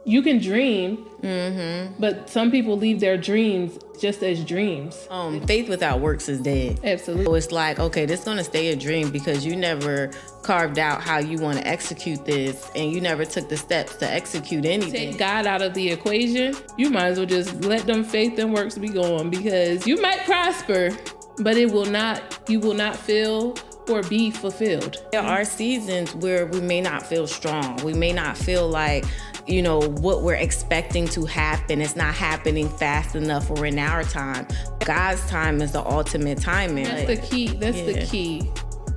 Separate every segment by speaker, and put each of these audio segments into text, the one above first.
Speaker 1: You can dream, but some people leave their dreams just as dreams.
Speaker 2: Faith without works is dead.
Speaker 1: Absolutely.
Speaker 2: So it's like, okay, this is going to stay a dream because you never carved out how you want to execute this, and you never took the steps to execute anything.
Speaker 1: Take God out of the equation, you might as well just let them faith and works be going, because you might prosper, but you will not feel or be fulfilled.
Speaker 2: There are seasons where we may not feel strong. We may not feel like, what we're expecting to happen. It's not happening fast enough or in our time. God's time is the ultimate timing.
Speaker 1: That's the key. The key.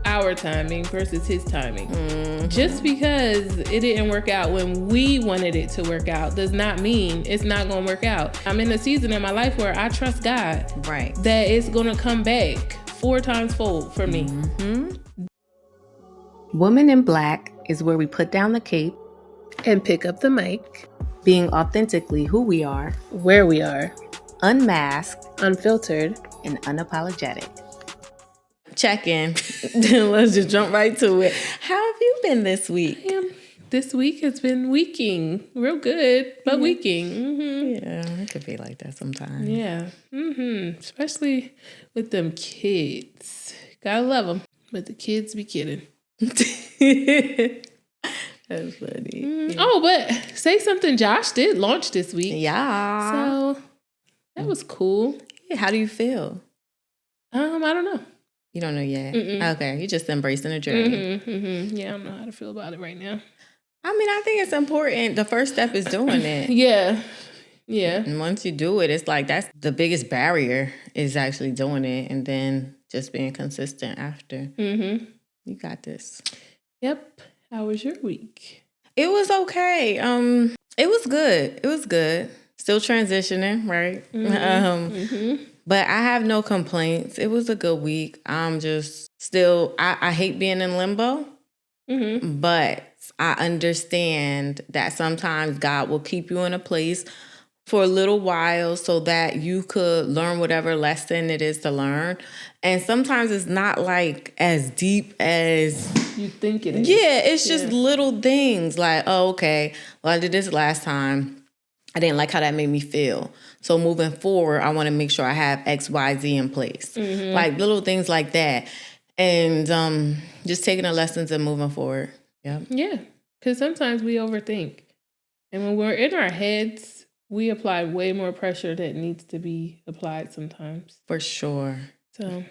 Speaker 1: Our timing versus his timing. Just because it didn't work out when we wanted it to work out does not mean it's not going to work out. I'm in a season in my life where I trust God.
Speaker 2: Right.
Speaker 1: That it's going to come back 4 times fold for me.
Speaker 2: Woman in Black is where we put down the cape
Speaker 1: and pick up the mic,
Speaker 2: being authentically who we are,
Speaker 1: where we are,
Speaker 2: unmasked,
Speaker 1: unfiltered,
Speaker 2: and unapologetic. Check in. Let's just jump right to it. How have you been this week?
Speaker 1: This week has been weeking. Real good, but weeking.
Speaker 2: Yeah, it could be like that sometimes.
Speaker 1: Yeah. Especially with them kids. Gotta love them, but the kids be kidding.
Speaker 2: That's funny.
Speaker 1: Yeah. Oh, but say something. Josh did launch this week.
Speaker 2: Yeah.
Speaker 1: So that was cool.
Speaker 2: Yeah, how do you feel?
Speaker 1: I don't know.
Speaker 2: You don't know yet? Okay, you're just embracing the journey.
Speaker 1: Yeah, I don't know how to feel about it right now.
Speaker 2: I mean, I think it's important. The first step is doing it.
Speaker 1: Yeah.
Speaker 2: And once you do it, it's like that's the biggest barrier is actually doing it, and then just being consistent after. You got this.
Speaker 1: Yep. How was your week?
Speaker 2: It was okay. It was good. Still transitioning, right? But I have no complaints. It was a good week. I'm just still, I hate being in limbo, but I understand that sometimes God will keep you in a place for a little while so that you could learn whatever lesson it is to learn. And sometimes it's not like as deep as
Speaker 1: you think it is.
Speaker 2: Yeah, it's just little things like, oh, okay, well, I did this last time. I didn't like how that made me feel. So moving forward, I want to make sure I have X, Y, Z in place. Like little things like that. And just taking the lessons and moving forward.
Speaker 1: Yeah, because sometimes we overthink. And when we're in our heads, we apply way more pressure that needs to be applied sometimes.
Speaker 2: For sure.
Speaker 1: So,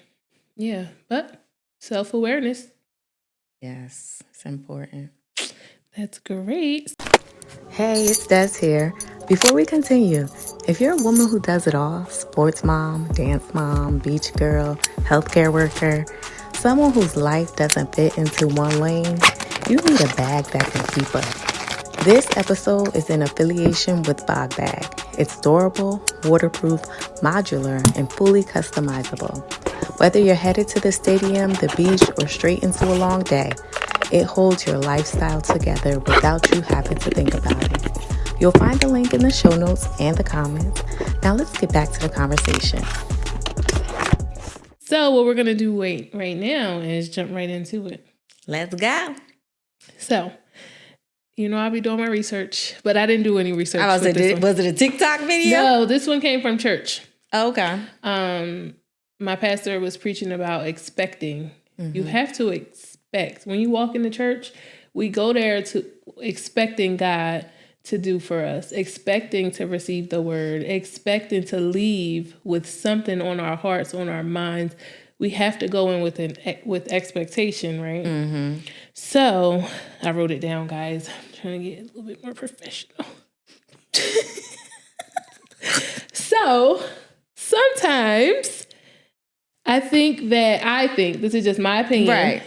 Speaker 1: yeah. But self-awareness.
Speaker 2: Yes, it's important.
Speaker 1: That's great.
Speaker 2: Hey, it's Des here. Before we continue, if you're a woman who does it all, sports mom, dance mom, beach girl, healthcare worker, someone whose life doesn't fit into one lane, you need a bag that can keep up. This episode is in affiliation with Bog Bag. It's durable, waterproof, modular, and fully customizable. Whether you're headed to the stadium, the beach, or straight into a long day, it holds your lifestyle together without you having to think about it. You'll find the link in the show notes and the comments. Now let's get back to the conversation.
Speaker 1: So what we're going to do right now is jump right into it.
Speaker 2: Let's go.
Speaker 1: So, I'll be doing my research, but I didn't do any research.
Speaker 2: Was it a TikTok video?
Speaker 1: No, this one came from church.
Speaker 2: Oh, okay.
Speaker 1: My pastor was preaching about expecting. You have to expect. When you walk into church, we go there to expecting God to do for us, expecting to receive the word, expecting to leave with something on our hearts, on our minds. We have to go in with expectation, right? So I wrote it down, guys. I'm trying to get a little bit more professional. So sometimes I think this is just my opinion,
Speaker 2: right?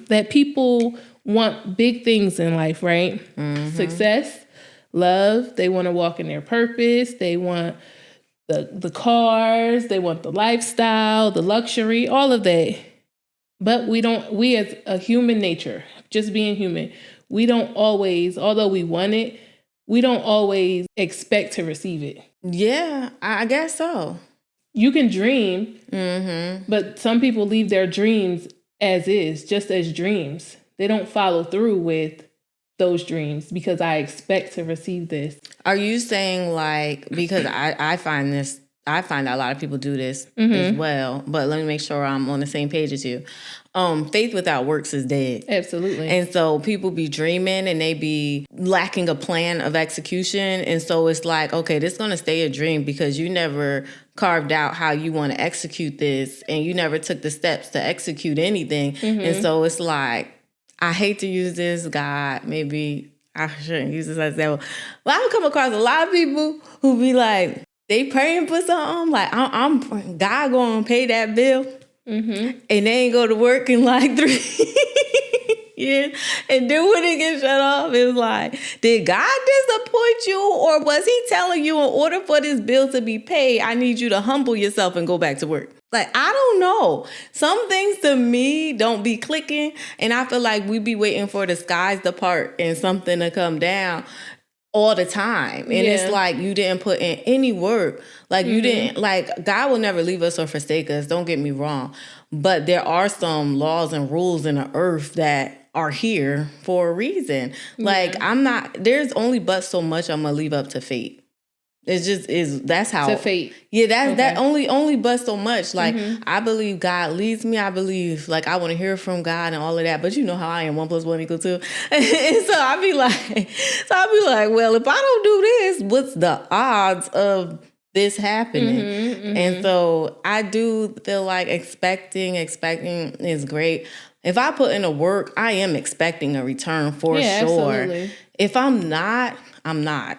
Speaker 1: That people want big things in life, right? Success, love. They want to walk in their purpose. They want the cars. They want the lifestyle, the luxury, all of that. But we as a human nature, just being human, we don't always, although we want it, we don't always expect to receive it.
Speaker 2: Yeah, I guess so.
Speaker 1: You can dream, but some people leave their dreams as is, just as dreams. They don't follow through with those dreams because I expect to receive this.
Speaker 2: Are you saying like, because I find that a lot of people do this as well, but let me make sure I'm on the same page as you. Faith without works is dead.
Speaker 1: Absolutely.
Speaker 2: And so people be dreaming and they be lacking a plan of execution. And so it's like, okay, this is going to stay a dream because you never carved out how you want to execute this and you never took the steps to execute anything. And so it's like, I hate to use this, God, maybe I shouldn't use this as an example. But I've come across a lot of people who be like, they praying for something, like I'm God gonna pay that bill, and they ain't go to work in like 3 years, and then when it gets shut off, it's like, did God disappoint you, or was He telling you in order for this bill to be paid, I need you to humble yourself and go back to work? Like, I don't know. Some things to me don't be clicking, and I feel like we be waiting for the skies to part and something to come down all the time. And it's like you didn't put in any work. Like you didn't, like God will never leave us or forsake us. Don't get me wrong. But there are some laws and rules in the earth that are here for a reason. Like there's only but so much I'm going to leave up to fate. It's just that's how
Speaker 1: to fate.
Speaker 2: Yeah, that only but so much. Like I believe God leads me. I believe like I want to hear from God and all of that. But you know how I am, 1 + 1 = 2. And so I be like, well, if I don't do this, what's the odds of this happening? And so I do feel like expecting is great. If I put in the work, I am expecting a return for sure. Absolutely. If I'm not, I'm not.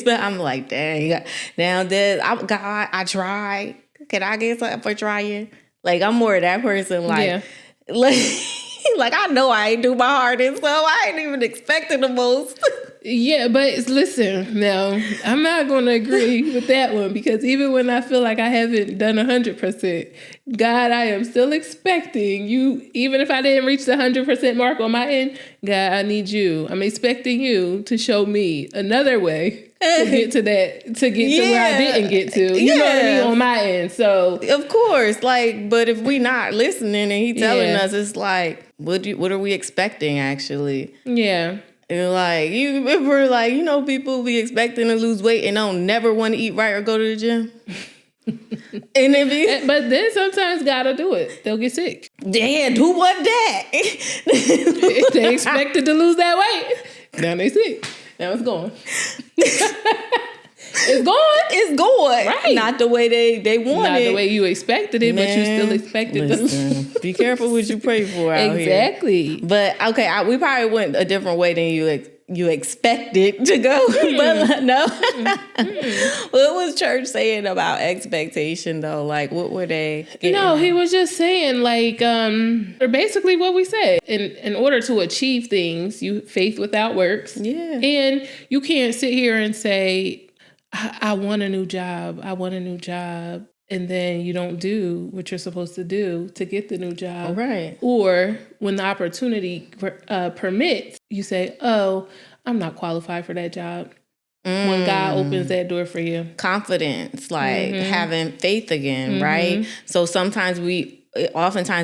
Speaker 2: I'm like, dang. Now that God, I tried. Can I get something for trying? Like, I'm more of that person. Like, like I know I ain't do my hardest, so I ain't even expecting the most.
Speaker 1: Yeah, but listen, now, I'm not going to agree with that one because even when I feel like I haven't done 100%, God, I am still expecting you, even if I didn't reach the 100% mark on my end, God, I need you. I'm expecting you to show me another way to get to that, to where I didn't get to. You know what I mean? On my end. So,
Speaker 2: of course, like, but if we not listening and He telling us, it's like, what are we expecting actually?
Speaker 1: Yeah.
Speaker 2: And like, you remember, like, you know, people be expecting to lose weight and don't never want to eat right or go to the gym.
Speaker 1: But then sometimes gotta do it. They'll get sick.
Speaker 2: Yeah, who want that?
Speaker 1: They expected to lose that weight. Now they sick. Now it's gone. It's gone.
Speaker 2: It's gone.
Speaker 1: Right.
Speaker 2: Not the way they want it.
Speaker 1: Not the way you expected it, but you still expected it.
Speaker 2: Be careful what you pray for out here.
Speaker 1: Exactly.
Speaker 2: But, okay, we probably went a different way than you expected to go. But no. What was church saying about expectation, though? Like, what were they getting at?
Speaker 1: He was just saying, like, or basically what we said. In order to achieve things, faith without works.
Speaker 2: Yeah.
Speaker 1: And you can't sit here and say, I want a new job. I want a new job. And then you don't do what you're supposed to do to get the new job.
Speaker 2: Right.
Speaker 1: Or when the opportunity permits, you say, oh, I'm not qualified for that job. When God opens that door for you.
Speaker 2: Confidence, like having faith again, right? So oftentimes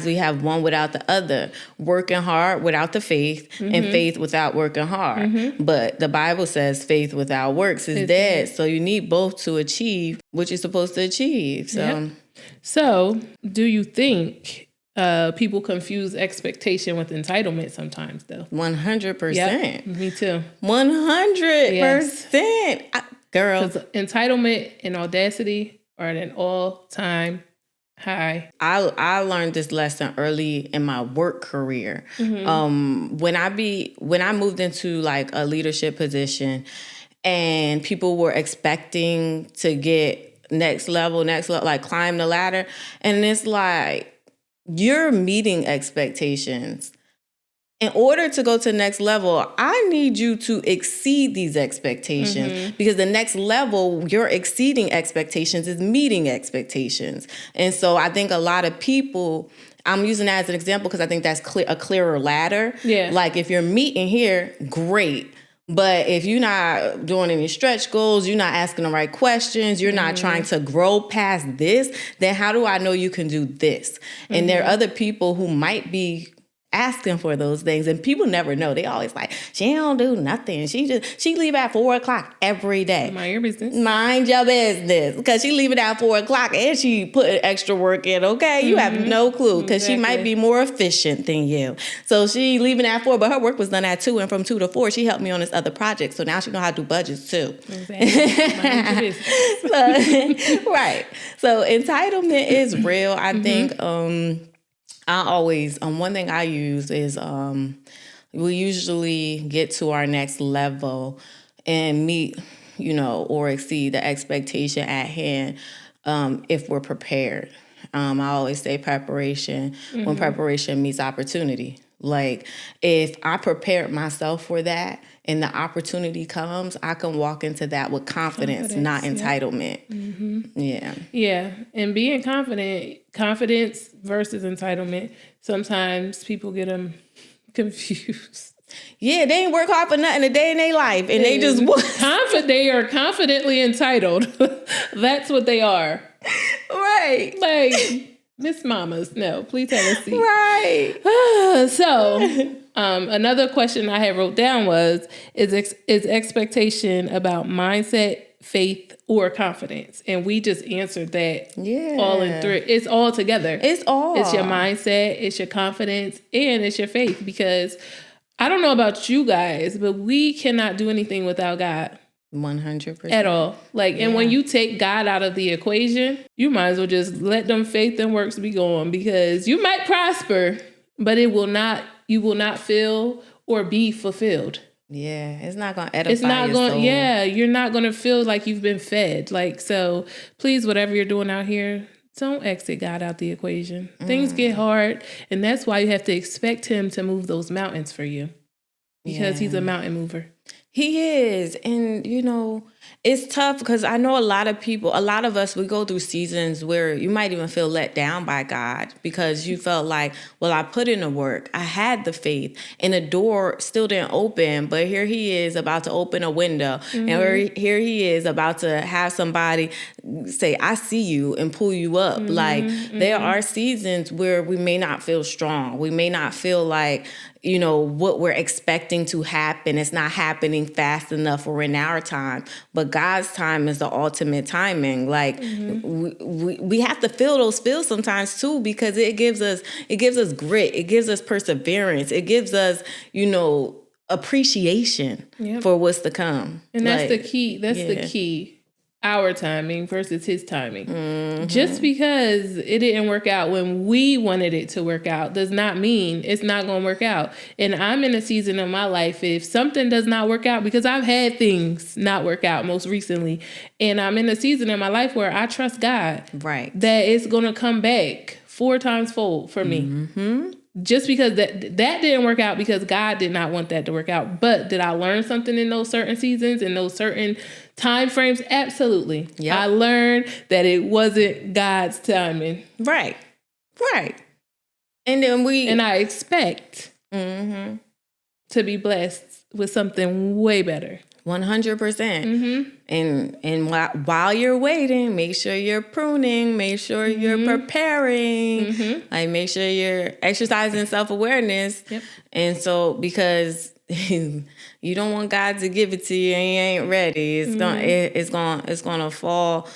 Speaker 2: we have one without the other. Working hard without the faith and faith without working hard. But the Bible says faith without works is dead. So you need both to achieve what you're supposed to achieve.
Speaker 1: So do you think people confuse expectation with entitlement sometimes, though?
Speaker 2: 100%.
Speaker 1: Yep, me too.
Speaker 2: 100%. Girl.
Speaker 1: Because entitlement and audacity are at an all-time high.
Speaker 2: I learned this lesson early in my work career. When I moved into like a leadership position and people were expecting to get next level, like climb the ladder. And it's like, you're meeting expectations. In order to go to the next level, I need you to exceed these expectations because the next level, you're exceeding expectations is meeting expectations. And so I think a lot of people, I'm using that as an example because I think that's a clearer ladder. Yeah. Like if you're meeting here, great. But if you're not doing any stretch goals, you're not asking the right questions, you're not trying to grow past this, then how do I know you can do this? And there are other people who might be asking for those things. And people never know. They always like, she don't do nothing. She leave at 4 o'clock every day.
Speaker 1: Mind your business.
Speaker 2: Mind your business. Because she leave it at 4 o'clock and she put extra work in, okay? You have no clue because she might be more efficient than you. So she leaving at 4, but her work was done at 2, and from 2 to 4, she helped me on this other project. So now she know how to do budgets too.
Speaker 1: Exactly. Mind your business.
Speaker 2: Right. So entitlement is real. I think I always, one thing I use is we usually get to our next level and meet, or exceed the expectation at hand if we're prepared. I always say preparation when preparation meets opportunity. Like if I prepared myself for that and the opportunity comes, I can walk into that with confidence, not entitlement. Yeah.
Speaker 1: Yeah. And being confidence versus entitlement, sometimes people get them confused.
Speaker 2: Yeah, they ain't work hard for nothing a day in their life, and they just
Speaker 1: they are confidently entitled. That's what they are.
Speaker 2: Right.
Speaker 1: Like Miss Mamas, no, please have a seat.
Speaker 2: Right.
Speaker 1: So, another question I had wrote down was, is expectation about mindset, faith, or confidence? And we just answered that all in 3. It's all together.
Speaker 2: It's
Speaker 1: your mindset, it's your confidence, and it's your faith. Because I don't know about you guys, but we cannot do anything without God.
Speaker 2: 100%.
Speaker 1: At all. And when you take God out of the equation, you might as well just let them faith and works be going, because you might prosper, but you will not feel or be fulfilled.
Speaker 2: Yeah, it's not going to edify your soul.
Speaker 1: Yeah, you're not going to feel like you've been fed. So please, whatever you're doing out here, don't exit God out the equation. Things get hard, and that's why you have to expect him to move those mountains for you, because he's a mountain mover.
Speaker 2: He is. And, it's tough because I know a lot of us, we go through seasons where you might even feel let down by God because you felt like, well, I put in the work. I had the faith and the door still didn't open, but here he is about to open a window. And here he is about to have somebody say, I see you, and pull you up. There are seasons where we may not feel strong. We may not feel like, what we're expecting to happen. It's not happening fast enough or in our time. But God's time is the ultimate timing. We have to feel those feels sometimes too, because it gives us grit. It gives us perseverance. It gives us, appreciation for what's to come.
Speaker 1: And that's the key. That's the key. Our timing versus his timing. Just because it didn't work out when we wanted it to work out does not mean it's not going to work out. And I'm in a season of my life, if something does not work out, because I've had things not work out most recently, and I'm in a season of my life where I trust God,
Speaker 2: right,
Speaker 1: that it's going to come back 4 times fold for me. Just because that didn't work out because God did not want that to work out. But did I learn something in those certain seasons, in those certain time frames? Absolutely. Yep. I learned that it wasn't God's timing.
Speaker 2: Right. And then
Speaker 1: I expect to be blessed with something way better.
Speaker 2: 100%. And while you're waiting, make sure you're pruning, make sure you're preparing, make sure you're exercising self-awareness. Yep. And so, because you don't want God to give it to you and you ain't ready, it's gonna fall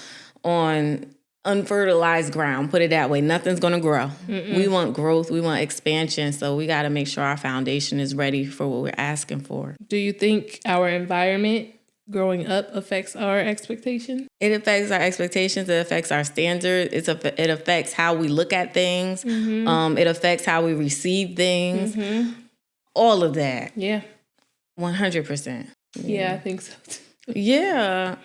Speaker 2: on unfertilized ground, put it that way. Nothing's going to grow. We want growth. We want expansion. So we got to make sure our foundation is ready for what we're asking for.
Speaker 1: Do you think our environment growing up affects our expectations?
Speaker 2: It affects our expectations. It affects our standards. It affects how we look at things. It affects how we receive things. All of that.
Speaker 1: Yeah.
Speaker 2: 100%.
Speaker 1: Yeah, I think so too.
Speaker 2: Yeah.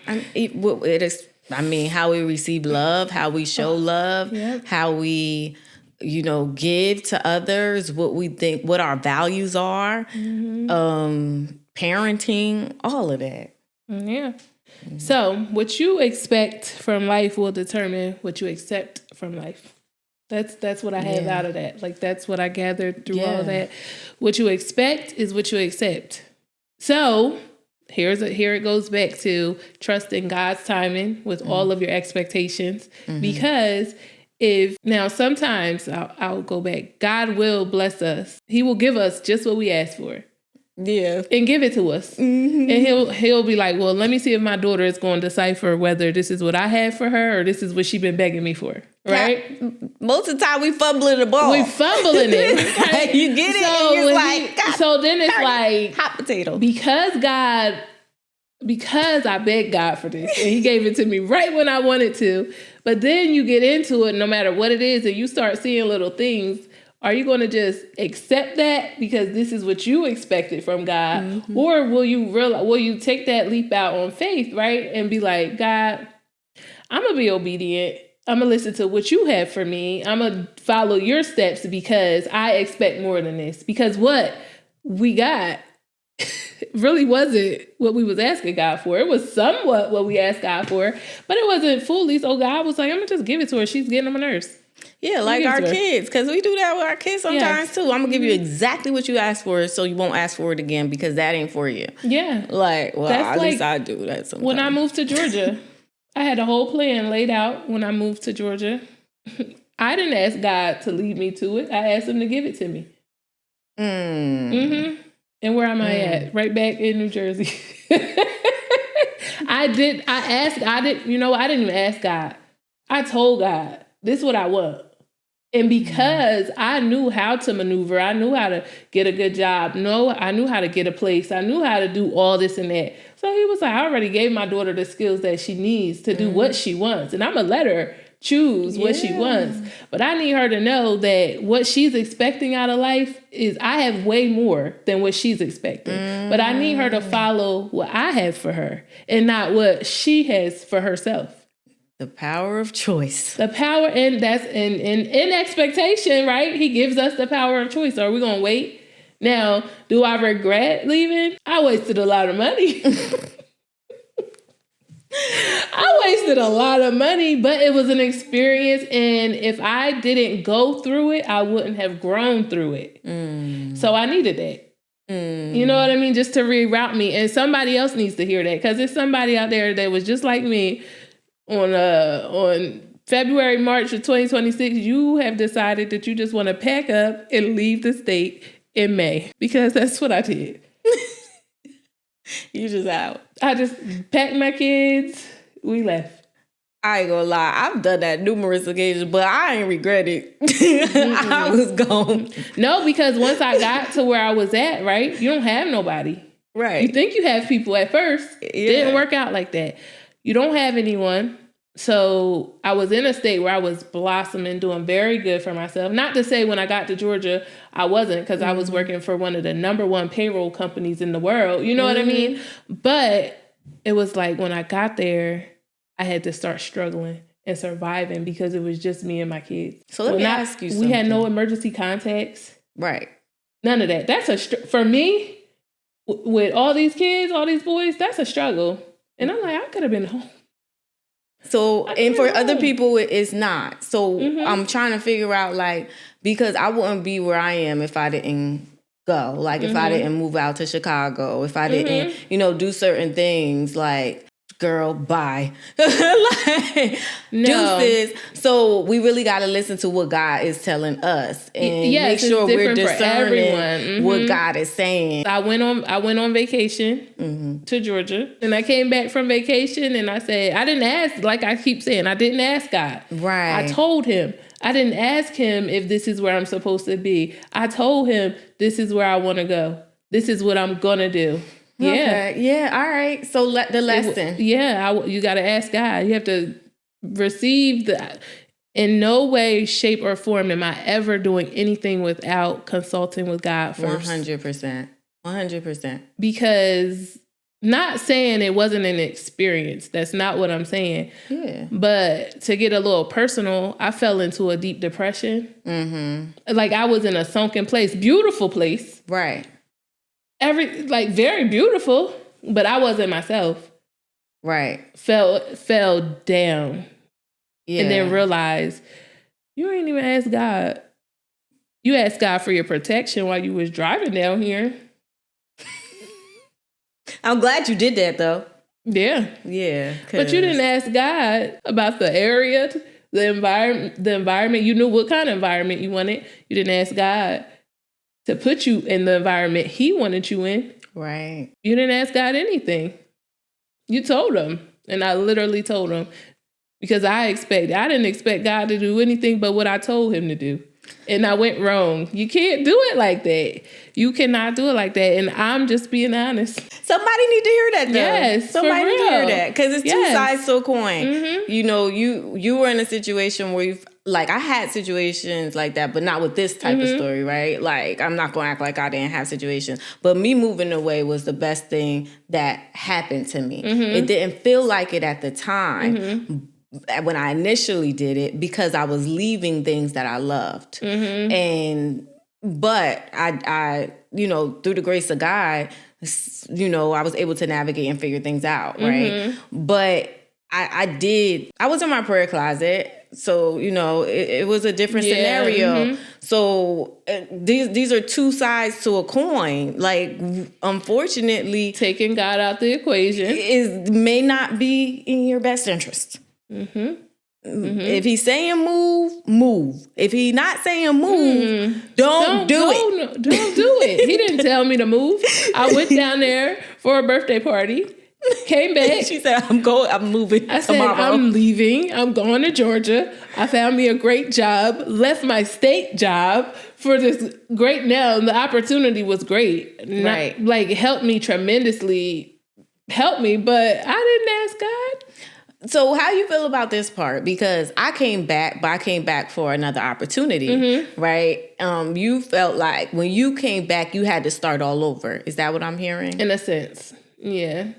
Speaker 2: How we receive love, how we show love, how we, give to others, what we think, what our values are, parenting, all of that.
Speaker 1: Yeah. So what you expect from life will determine what you accept from life. That's what I have out of that. That's what I gathered through all of that. What you expect is what you accept. So here it goes back to trusting God's timing with all of your expectations, because if now sometimes I'll go back. God will bless us. He will give us just what we ask for.
Speaker 2: Yeah.
Speaker 1: And give it to us. And he'll be like, well, let me see if my daughter is going to decipher whether this is what I have for her or this is what she's been begging me for. Right?
Speaker 2: Most of the time we fumbling the ball.
Speaker 1: We fumbling it. Right?
Speaker 2: You get it and you're like,
Speaker 1: so then it's like
Speaker 2: hot potato.
Speaker 1: Because I begged God for this and he gave it to me right when I wanted to. But then you get into it no matter what it is and you start seeing little things. Are you going to just accept that because this is what you expected from God? Mm-hmm. Or will you take that leap out on faith, right? And be like, God, I'm going to be obedient. I'm going to listen to what you have for me. I'm going to follow your steps because I expect more than this. Because what we got really wasn't what we was asking God for. It was somewhat what we asked God for, but it wasn't fully. So God was like, I'm going to just give it to her. She's getting on my nerves.
Speaker 2: Yeah, like our kids, because we do that with our kids sometimes too. I'm going to give you exactly what you asked for so you won't ask for it again because that ain't for you.
Speaker 1: Yeah.
Speaker 2: Like, well, at least I do that sometimes.
Speaker 1: When I moved to Georgia, I had a whole plan laid out when I moved to Georgia. I didn't ask God to lead me to it. I asked him to give it to me. Mm-hmm. And where am I at? Right back in New Jersey. I didn't even ask God. I told God, this is what I want. And because I knew how to maneuver, I knew how to get a good job. I knew how to get a place. I knew how to do all this and that. So he was like, I already gave my daughter the skills that she needs to do what she wants. And I'm going to let her choose what she wants. But I need her to know that what she's expecting out of life is I have way more than what she's expecting. But I need her to follow what I have for her and not what she has for herself.
Speaker 2: The power of choice.
Speaker 1: The power, and that's in expectation, right? He gives us the power of choice. Are we going to wait? Now, do I regret leaving? I wasted a lot of money. I wasted a lot of money, but it was an experience. And if I didn't go through it, I wouldn't have grown through it. So I needed that. You know what I mean? Just to reroute me. And somebody else needs to hear that because there's somebody out there that was just like me. On February, March of 2026, you have decided that you just want to pack up and leave the state in May because that's what I did.
Speaker 2: You just out.
Speaker 1: I just packed my kids. We left.
Speaker 2: I ain't gonna lie. I've done that numerous occasions, but I ain't regret it. I was gone.
Speaker 1: No, because once I got to where I was at, right, you don't have nobody.
Speaker 2: Right.
Speaker 1: You think you have people at first. It didn't work out like that. You don't have anyone. So I was in a state where I was blossoming, doing very good for myself. Not to say when I got to Georgia, I wasn't, because I was working for one of the number one payroll companies in the world. You know what I mean? But it was like when I got there, I had to start struggling and surviving because it was just me and my kids.
Speaker 2: So let me ask you something.
Speaker 1: We had no emergency contacts.
Speaker 2: Right.
Speaker 1: None of that. That's for me, with all these kids, all these boys, that's a struggle. And I'm like, I could have been home.
Speaker 2: So, and for other people, it's not. So I'm trying to figure out, like, because I wouldn't be where I am if I didn't go. Like, if I didn't move out to Chicago, if I didn't, do certain things, like, girl, bye. Like, deuces. So we really got to listen to what God is telling us and make sure we're discerning what God is saying.
Speaker 1: I went on vacation to Georgia, and I came back from vacation, and I said, I didn't ask, like I keep saying, I didn't ask God.
Speaker 2: Right.
Speaker 1: I told him. I didn't ask him if this is where I'm supposed to be. I told him, this is where I want to go. This is what I'm going to do. Yeah.
Speaker 2: Okay. Yeah. All right. So the lesson.
Speaker 1: You got to ask God. You have to receive that. In no way, shape, or form am I ever doing anything without consulting with God first.
Speaker 2: 100%. 100%.
Speaker 1: Because not saying it wasn't an experience. That's not what I'm saying. Yeah. But to get a little personal, I fell into a deep depression. Like I was in a sunken place. Beautiful place.
Speaker 2: Right.
Speaker 1: Very beautiful, but I wasn't myself.
Speaker 2: Right.
Speaker 1: Fell down. Yeah. And then realized you ain't even asked God. You asked God for your protection while you was driving down here.
Speaker 2: I'm glad you did that though.
Speaker 1: Yeah.
Speaker 2: Yeah.
Speaker 1: But you didn't ask God about the area The environment, you knew what kind of environment you wanted. You didn't ask God to put you in the environment he wanted you in.
Speaker 2: Right.
Speaker 1: You didn't ask God anything. You told him. And I literally told him because I didn't expect God to do anything but what I told him to do. And I went wrong. You can't do it like that. You cannot do it like that. And I'm just being honest.
Speaker 2: Somebody need to hear that, though.
Speaker 1: Yes,
Speaker 2: somebody
Speaker 1: for
Speaker 2: need to
Speaker 1: real.
Speaker 2: hear that because it's two sides to a coin.
Speaker 1: Mm-hmm.
Speaker 2: You know, you were in a situation where I had situations like that, but not with this type of story, right? Like, I'm not going to act like I didn't have situations, but me moving away was the best thing that happened to me. It didn't feel like it at the time. When I initially did it, because I was leaving things that I loved. But I, through the grace of God, I was able to navigate and figure things out, right? But I was in my prayer closet. So, it was a different scenario. So these are two sides to a coin. Like, unfortunately,
Speaker 1: taking God out the equation
Speaker 2: may not be in your best interest. If he's saying move. If he's not saying move, don't do it.
Speaker 1: Don't do it. He didn't tell me to move. I went down there for a birthday party, came back.
Speaker 2: She said, I'm moving
Speaker 1: I said,
Speaker 2: tomorrow.
Speaker 1: I'm leaving. I'm going to Georgia. I found me a great job, left my state job for this great now. The opportunity was great.
Speaker 2: Right.
Speaker 1: It helped me tremendously. Helped me, but I didn't ask God.
Speaker 2: So how you feel about this part? Because I came back for another opportunity, right? You felt like when you came back, you had to start all over. Is that what I'm hearing?
Speaker 1: In a sense, yeah.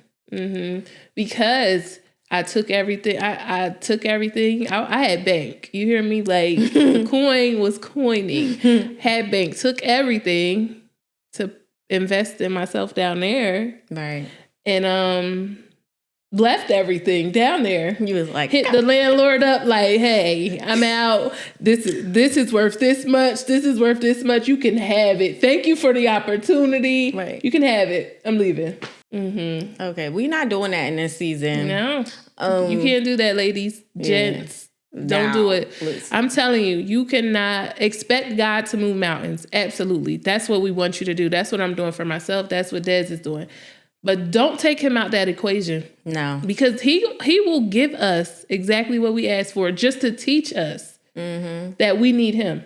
Speaker 1: Because I took everything. I took everything. I had bank. You hear me? Like, the coin was coining. Had bank. Took everything to invest in myself down there.
Speaker 2: Right.
Speaker 1: And left everything down there.
Speaker 2: You was like,
Speaker 1: hit the landlord up like, hey, I'm out. This is worth this much. This is worth this much. You can have it. Thank you for the opportunity.
Speaker 2: Right.
Speaker 1: You can have it. I'm leaving.
Speaker 2: Okay, we're not doing that in this season.
Speaker 1: No. You can't do that, ladies, gents. Don't do it.
Speaker 2: Listen.
Speaker 1: I'm telling you, you cannot expect God to move mountains. Absolutely. That's what we want you to do. That's what I'm doing for myself. That's what Des is doing. But don't take him out that equation.
Speaker 2: No.
Speaker 1: Because he will give us exactly what we ask for just to teach us that we need him.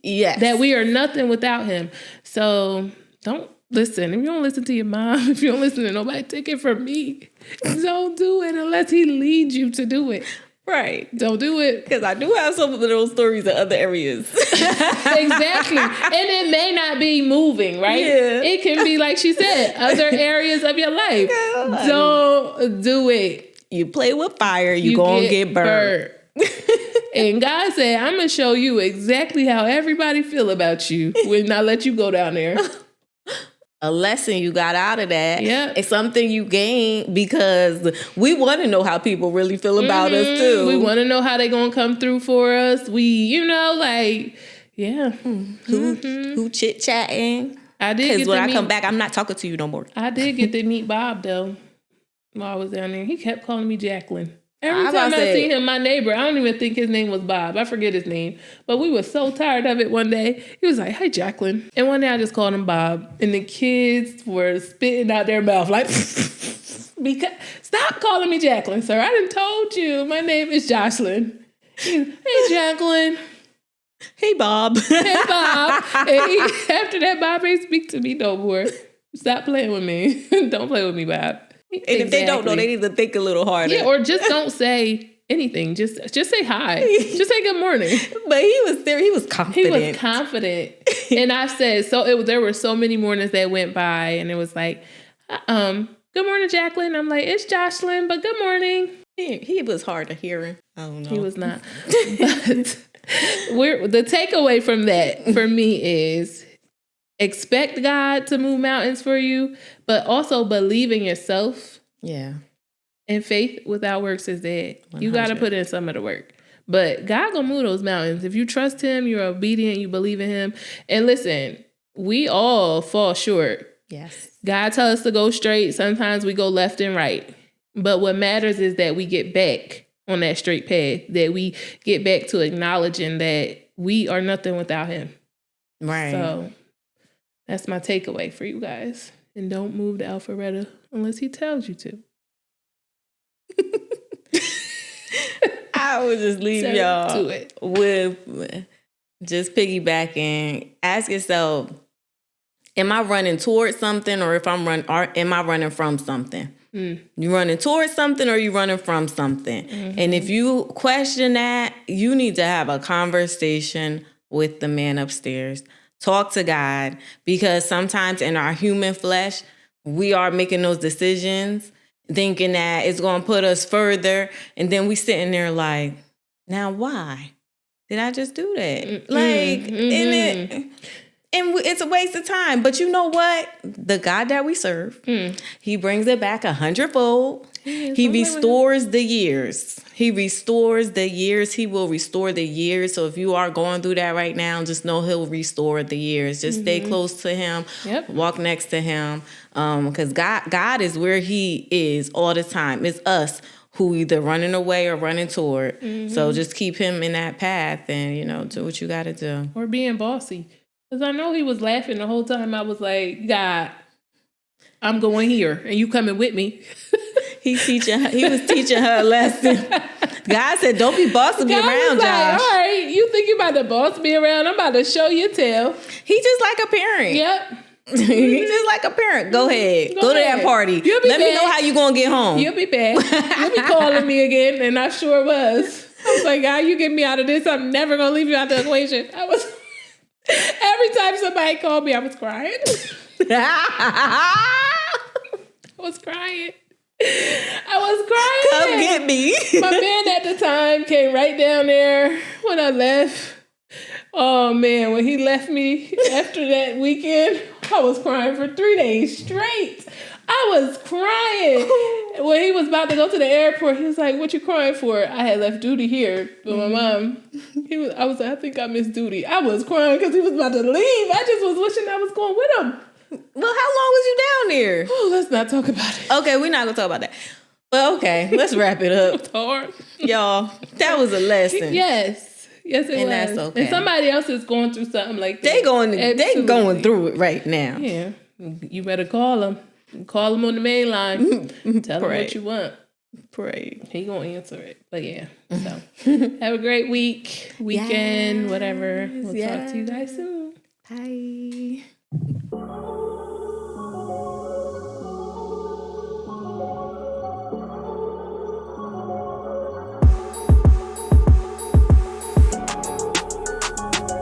Speaker 2: Yes.
Speaker 1: That we are nothing without him. So don't listen. If you don't listen to your mom, if you don't listen to nobody, take it from me. Don't do it unless he leads you to do it.
Speaker 2: Right.
Speaker 1: Don't do it.
Speaker 2: Because I do have some of those stories in other areas.
Speaker 1: Exactly. And it may not be moving, right?
Speaker 2: Yeah.
Speaker 1: It can be, like she said, other areas of your life. Don't do it.
Speaker 2: You play with fire, you gonna get burned.
Speaker 1: And God said, I'm going to show you exactly how everybody feel about you when I let you go down there.
Speaker 2: A lesson you got out of that.
Speaker 1: Yeah.
Speaker 2: It's something you gained because we want to know how people really feel about us too.
Speaker 1: We want to know how they going to come through for us. We, yeah.
Speaker 2: Who chit-chatting?
Speaker 1: I did.
Speaker 2: Because when I come back, I'm not talking to you no more.
Speaker 1: I did get to meet Bob, though, while I was down there. He kept calling me Jacqueline. Every time I see him, my neighbor, I don't even think his name was Bob. I forget his name. But we were so tired of it one day. He was like, hey, Jacqueline. And one day I just called him Bob. And the kids were spitting out their mouth like, because stop calling me Jacqueline, sir. I done told you. My name is Jocelyn. Hey, Jacqueline.
Speaker 2: Hey, Bob.
Speaker 1: Hey, Bob. And after that, Bob ain't speak to me no more. Stop playing with me. Don't play with me, Bob.
Speaker 2: And if they don't know, they need to think a little harder.
Speaker 1: Yeah, or just don't say anything. Just say hi. Just say good morning.
Speaker 2: But he was there. He was confident.
Speaker 1: He was confident. And I said, there were so many mornings that went by, and it was like, good morning, Jacqueline. I'm like, it's Jocelyn, but good morning.
Speaker 2: He was hard of hearing. I don't know.
Speaker 1: He was not. But the takeaway from that for me is expect God to move mountains for you, but also believe in yourself.
Speaker 2: Yeah.
Speaker 1: And faith without works is dead.
Speaker 2: 100.
Speaker 1: You got to put in some of the work. But God gonna move those mountains. If you trust him, you're obedient, you believe in him. And listen, we all fall short.
Speaker 2: Yes.
Speaker 1: God tells us to go straight. Sometimes we go left and right. But what matters is that we get back on that straight path, that we get back to acknowledging that we are nothing without him.
Speaker 2: Right. So
Speaker 1: that's my takeaway for you guys. And don't move to Alpharetta unless he tells you to.
Speaker 2: I would just leave y'all
Speaker 1: to it
Speaker 2: with just piggybacking. Ask yourself, am I running towards something, or am I running from something? You running towards something, or you running from something? Mm-hmm. And if you question that, you need to have a conversation with the man upstairs. Talk to God, because sometimes in our human flesh, we are making those decisions thinking that it's going to put us further. And then we sitting there like, now why did I just do that? And it's a waste of time. But you know what? The God that we serve, he brings it back 100-fold. He restores the years. He restores the years. He will restore the years. So if you are going through that right now, just know he'll restore the years. Just stay close to him. Yep. Walk next to him. Because God is where he is all the time. It's us who either running away or running toward. So just keep him in that path and, do what you got to do.
Speaker 1: Or being bossy. Because I know he was laughing the whole time. I was like, God, I'm going here and you coming with me.
Speaker 2: He was teaching her a lesson. God said, don't be bossing me around, Josh.
Speaker 1: All right, you think you about to boss me around? I'm about to show you tail.
Speaker 2: He just like a parent.
Speaker 1: Yep.
Speaker 2: He's just like a parent. Go ahead. Go to that party. Let me know how you going to get home.
Speaker 1: You'll be back. You'll be calling me again. And I sure was. I was like, God, you get me out of this. I'm never going to leave you out the equation. Every time somebody called me, I was crying. I was crying.
Speaker 2: Come get me.
Speaker 1: My man at the time came right down there when I left. Oh, man, when he left me after that weekend, I was crying for 3 days straight. I was crying. When he was about to go to the airport, he was like, what you crying for? I had left duty here with my mom. I was like, I think I missed duty. I was crying because he was about to leave. I just was wishing I was going with him.
Speaker 2: Well, how long was you down there?
Speaker 1: Oh, let's not talk about it.
Speaker 2: Okay, we're not going to talk about that. Well, okay, let's wrap it up.
Speaker 1: It's hard.
Speaker 2: Y'all, that was a lesson.
Speaker 1: Yes, it was.
Speaker 2: That's okay.
Speaker 1: And somebody else is going through something like that.
Speaker 2: They going through it right now.
Speaker 1: Yeah. You better call them. Call him on the main line. Tell him what you want.
Speaker 2: Pray.
Speaker 1: He gonna answer it. But yeah. So have a great weekend, whatever. We'll talk to you guys soon.
Speaker 2: Bye.